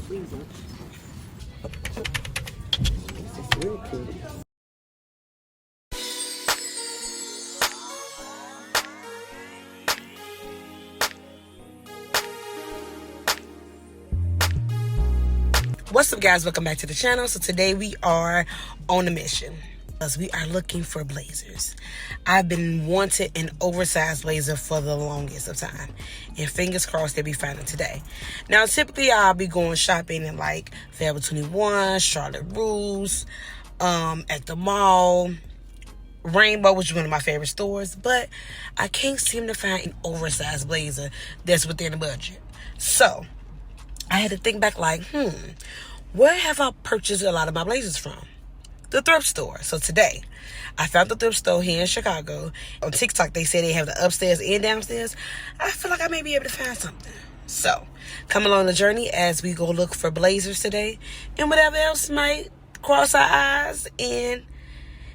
sleeves up. This is real cute. What's up, guys? Welcome back to the channel. So today we are on a mission because we are looking for blazers. I've been wanting an oversized blazer for the longest of time, and fingers crossed they'll be finding today. Now typically I'll be going shopping in like Forever 21, Charlotte Russe, at the mall, Rainbow, which is one of my favorite stores, but I can't seem to find an oversized blazer that's within the budget. So I had to think back like, where have I purchased a lot of my blazers from? The thrift store. So today, I found the thrift store here in Chicago. On TikTok, they say they have the upstairs and downstairs. I feel like I may be able to find something. So, come along the journey as we go look for blazers today. And whatever else might cross our eyes and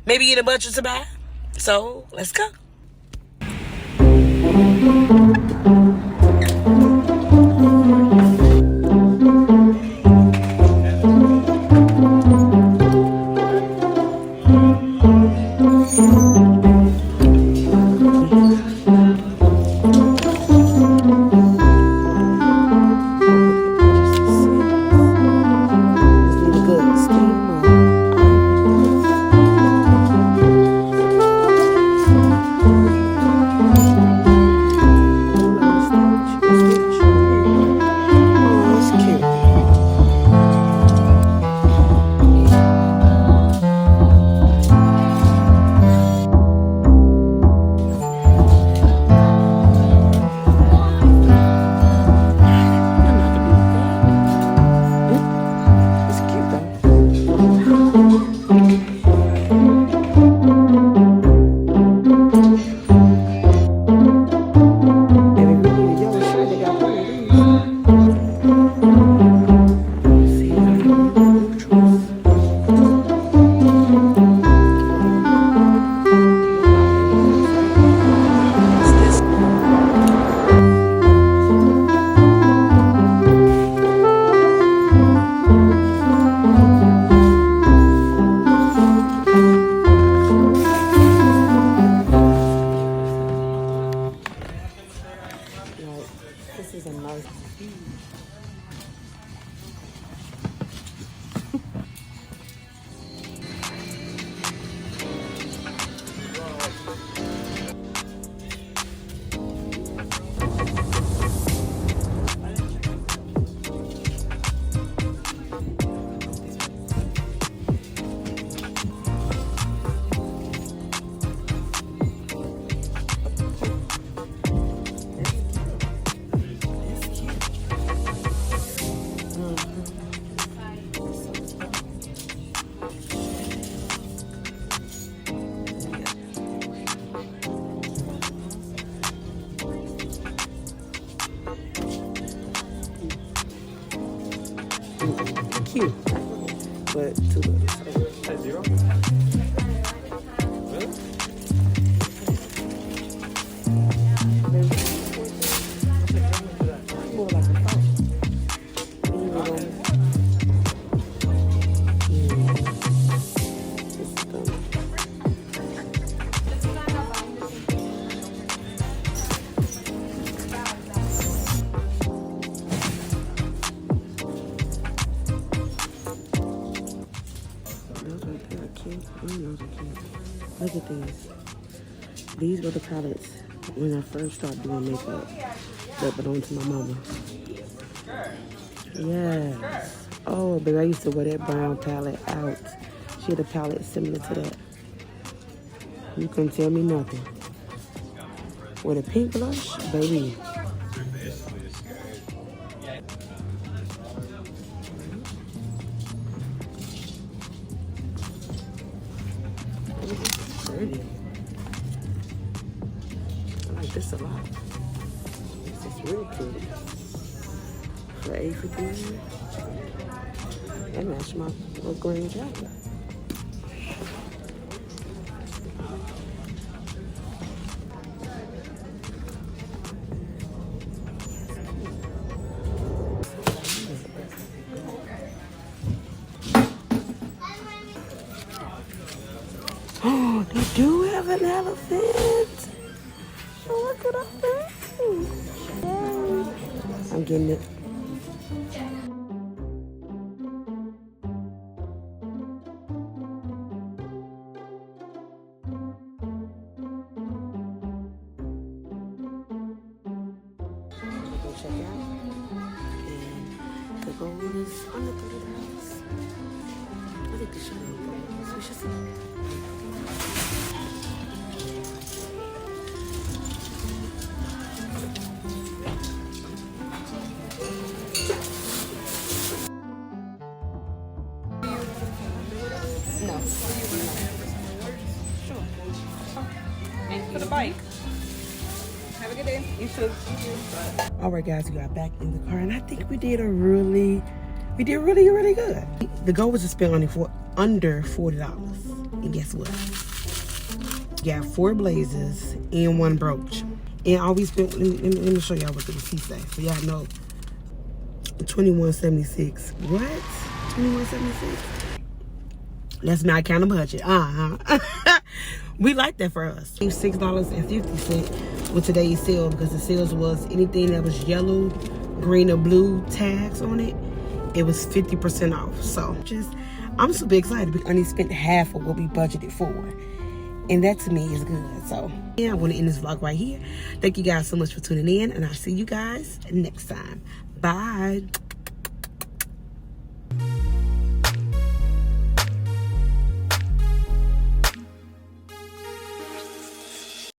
maybe get a budget to buy. So, let's go. This is a nice cute, but too little. At zero? Really? More like a phone. Look at these. These were the palettes when I first started doing makeup that belonged to my mama. Yes. Oh, baby, I used to wear that brown palette out. She had a palette similar to that. You couldn't tell me nothing. With a pink blush, baby. Pretty. I like this a lot. This is real pretty. For $8.50. That matched my little green jacket. You do have an elephant. Oh, look at that thing. Yeah. I'm getting it. Go check out. And the gold is under $30. I think this should be okay. So we should see. No. Sure. Thank you for the bike. Have a good day. You too. All right, guys, we got back in the car, and I think we did really good. The goal was to spend under $40, and guess what? We got 4 blazers and 1 brooch, and all we spent. Let me show y'all what the receipt say, so y'all know. $21.76. What? $21.76? That's not kind of budget. We like that for us. $6.50 with today's sale, because the sales was anything that was yellow, green, or blue tags on it. It was 50% off. So I'm super excited. We only spent half of what we budgeted for, and that to me is good. So yeah, I want to end this vlog right here. Thank you guys so much for tuning in, and I'll see you guys next time. Bye.